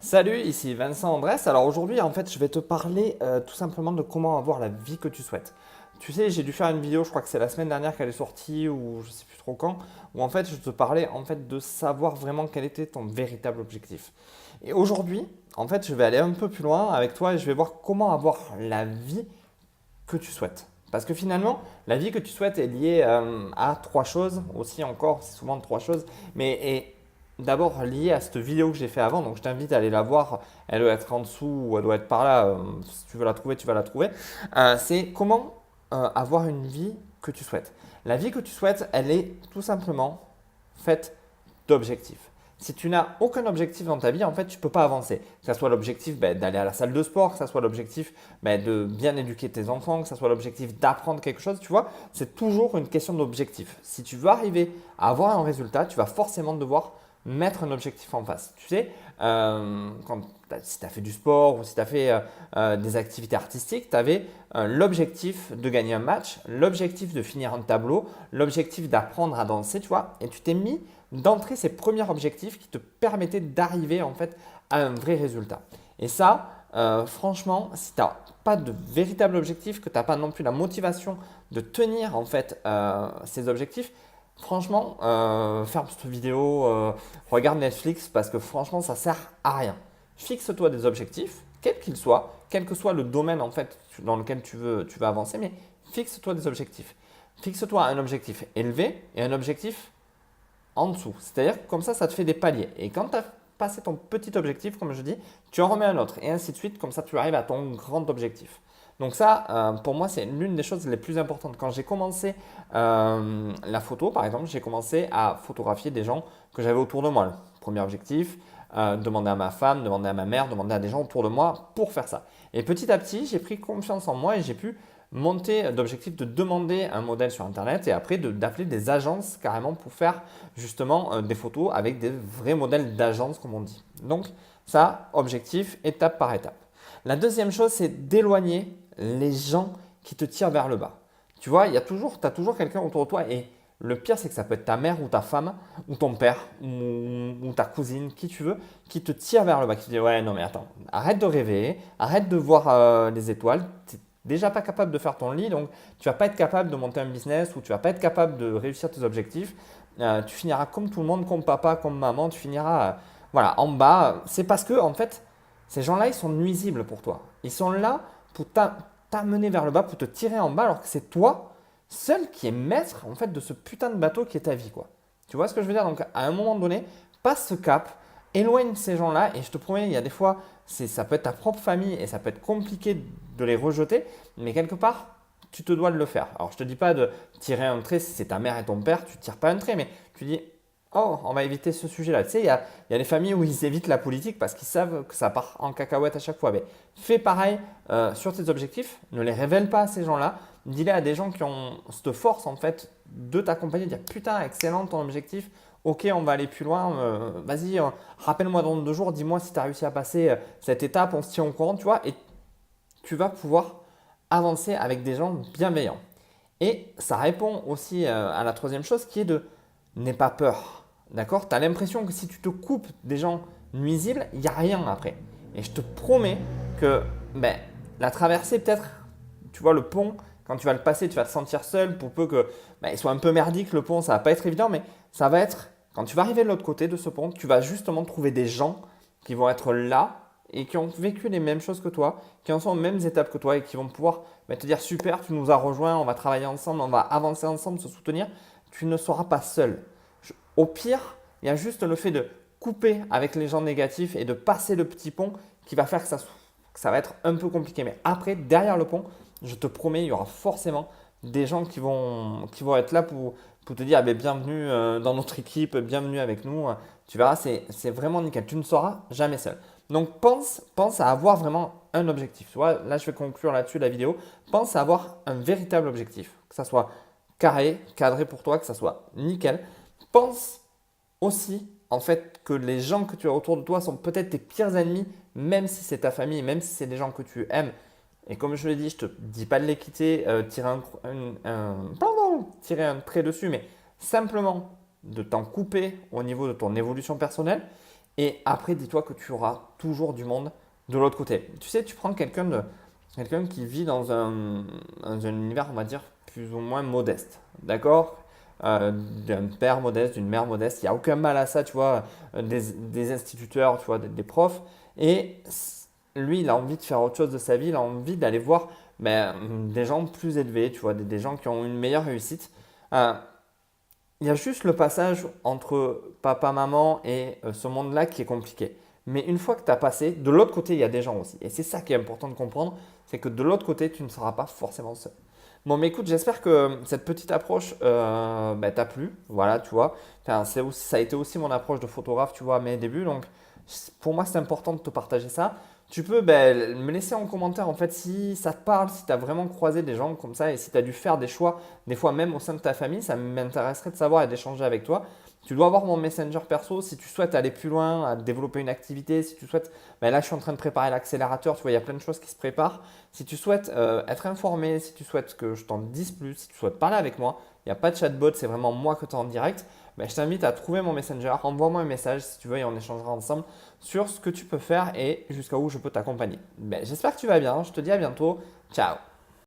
Salut, ici Vincent Andrès. Alors aujourd'hui, en fait, je vais te parler tout simplement de comment avoir la vie que tu souhaites. Tu sais, j'ai dû faire une vidéo, je crois que c'est la semaine dernière qu'elle est sortie ou je sais plus trop quand, où en fait, je te parlais en fait de savoir vraiment quel était ton véritable objectif. Et aujourd'hui, en fait, je vais aller un peu plus loin avec toi et je vais voir comment avoir la vie que tu souhaites. Parce que finalement, la vie que tu souhaites est liée à trois choses, aussi encore, c'est souvent trois choses, mais est d'abord liée à cette vidéo que j'ai fait avant, donc je t'invite à aller la voir, elle doit être en dessous ou elle doit être par là, si tu veux la trouver, tu vas la trouver. C'est comment avoir une vie que tu souhaites. La vie que tu souhaites, elle est tout simplement faite d'objectifs. Si tu n'as aucun objectif dans ta vie, en fait, tu ne peux pas avancer. Que ce soit l'objectif d'aller à la salle de sport, que ce soit l'objectif de bien éduquer tes enfants, que ce soit l'objectif d'apprendre quelque chose, tu vois, c'est toujours une question d'objectif. Si tu veux arriver à avoir un résultat, tu vas forcément devoir mettre un objectif en face. Tu sais, si tu as fait du sport ou si tu as fait des activités artistiques, tu avais l'objectif de gagner un match, l'objectif de finir un tableau, l'objectif d'apprendre à danser, tu vois, et tu t'es mis d'entrer ces premiers objectifs qui te permettaient d'arriver en fait à un vrai résultat. Et ça, franchement, si tu n'as pas de véritable objectif, que tu n'as pas non plus la motivation de tenir en fait ces objectifs, franchement, ferme cette vidéo, regarde Netflix parce que franchement, ça sert à rien. Fixe-toi des objectifs, quels qu'ils soient, quel que soit le domaine en fait dans lequel tu veux avancer, mais fixe-toi des objectifs. Fixe-toi un objectif élevé et un objectif en dessous. C'est-à-dire que comme ça te fait des paliers. Et quand tu as passé ton petit objectif, comme je dis, tu en remets un autre et ainsi de suite, comme ça tu arrives à ton grand objectif. Donc ça, pour moi, c'est l'une des choses les plus importantes. Quand j'ai commencé la photo, par exemple, j'ai commencé à photographier des gens que j'avais autour de moi. Le premier objectif, demander à ma femme, demander à ma mère, demander à des gens autour de moi pour faire ça. Et petit à petit, j'ai pris confiance en moi et j'ai pu monter d'objectif de demander un modèle sur Internet et après d'appeler des agences carrément pour faire justement des photos avec des vrais modèles d'agences comme on dit. Donc ça, objectif, étape par étape. La deuxième chose, c'est d'éloigner les gens qui te tirent vers le bas. Tu vois, tu as toujours quelqu'un autour de toi et le pire, c'est que ça peut être ta mère ou ta femme ou ton père ou ta cousine, qui tu veux, qui te tire vers le bas, qui te dit ouais, non mais attends, arrête de rêver, arrête de voir les étoiles, déjà pas capable de faire ton lit, donc tu vas pas être capable de monter un business ou tu vas pas être capable de réussir tes objectifs. Tu finiras comme tout le monde, comme papa, comme maman, tu finiras voilà, en bas. C'est parce que en fait, ces gens-là, ils sont nuisibles pour toi. Ils sont là pour t'amener vers le bas, pour te tirer en bas, alors que c'est toi seul qui est maître en fait de ce putain de bateau qui est ta vie, quoi. Tu vois ce que je veux dire? Donc à un moment donné, passe ce cap, éloigne ces gens-là et je te promets, il y a des fois, ça peut être ta propre famille et ça peut être compliqué de les rejeter, mais quelque part, tu te dois de le faire. Alors je te dis pas de tirer un trait si c'est ta mère et ton père, tu tires pas un trait, mais tu dis oh, on va éviter ce sujet-là. Tu sais, il y a des familles où ils évitent la politique parce qu'ils savent que ça part en cacahuète à chaque fois. Mais fais pareil sur tes objectifs, ne les révèle pas à ces gens-là. Dis-les à des gens qui ont cette force en fait de t'accompagner, de dire putain, excellent ton objectif, ok, on va aller plus loin, vas-y, rappelle-moi dans 2 jours, dis-moi si tu as réussi à passer cette étape, on se tient au courant, tu vois, et tu vas pouvoir avancer avec des gens bienveillants. Et ça répond aussi à la troisième chose qui est de n'aie pas peur. D'accord? Tu as l'impression que si tu te coupes des gens nuisibles, il n'y a rien après. Et je te promets que ben, la traversée, peut-être, tu vois, le pont, quand tu vas le passer, tu vas te sentir seul pour peu que ben, il soit un peu merdique, le pont, ça va pas être évident, mais ça va être, quand tu vas arriver de l'autre côté de ce pont, tu vas justement trouver des gens qui vont être là et qui ont vécu les mêmes choses que toi, qui en sont aux mêmes étapes que toi et qui vont pouvoir te dire super, tu nous as rejoints, on va travailler ensemble, on va avancer ensemble, se soutenir. Tu ne seras pas seul. Au pire, il y a juste le fait de couper avec les gens négatifs et de passer le petit pont qui va faire que ça va être un peu compliqué. Mais après, derrière le pont, je te promets, il y aura forcément des gens qui vont être là pour te dire ah ben, bienvenue dans notre équipe, bienvenue avec nous. Tu verras, c'est vraiment nickel. Tu ne seras jamais seul. Donc pense à avoir vraiment un objectif. Tu vois, là, je vais conclure là-dessus la vidéo. Pense à avoir un véritable objectif, que ça soit carré, cadré pour toi, que ça soit nickel. Pense aussi en fait que les gens que tu as autour de toi sont peut-être tes pires ennemis, même si c'est ta famille, même si c'est des gens que tu aimes. Et comme je l'ai dit, je ne te dis pas de les quitter, tirer un trait dessus, mais simplement de t'en couper au niveau de ton évolution personnelle Et après, dis-toi que tu auras toujours du monde de l'autre côté. Tu sais, tu prends quelqu'un qui vit dans un univers, on va dire, plus ou moins modeste. D'accord? D'un père modeste, d'une mère modeste. Il n'y a aucun mal à ça, tu vois. Des instituteurs, tu vois, des profs. Et lui, il a envie de faire autre chose de sa vie. Il a envie d'aller voir des gens plus élevés, tu vois, des gens qui ont une meilleure réussite. Euh, il y a juste le passage entre papa, maman et ce monde-là qui est compliqué. Mais une fois que tu as passé, de l'autre côté, il y a des gens aussi. Et c'est ça qui est important de comprendre, c'est que de l'autre côté, tu ne seras pas forcément seul. Bon, mais écoute, j'espère que cette petite approche t'a plu. Voilà, tu vois. Enfin, ça a été aussi mon approche de photographe, tu vois, à mes débuts. Donc, pour moi, c'est important de te partager ça. Tu peux me laisser en commentaire, en fait, si ça te parle, si tu as vraiment croisé des gens comme ça et si tu as dû faire des choix, des fois même au sein de ta famille, ça m'intéresserait de savoir et d'échanger avec toi. Tu dois avoir mon Messenger perso si tu souhaites aller plus loin, à développer une activité, si tu souhaites, là je suis en train de préparer l'accélérateur, tu vois, il y a plein de choses qui se préparent. Si tu souhaites être informé, si tu souhaites que je t'en dise plus, si tu souhaites parler avec moi, il n'y a pas de chatbot, c'est vraiment moi que tu as en direct. Je t'invite à trouver mon Messenger, envoie-moi un message si tu veux et on échangera ensemble sur ce que tu peux faire et jusqu'à où je peux t'accompagner. J'espère que tu vas bien, je te dis à bientôt, ciao.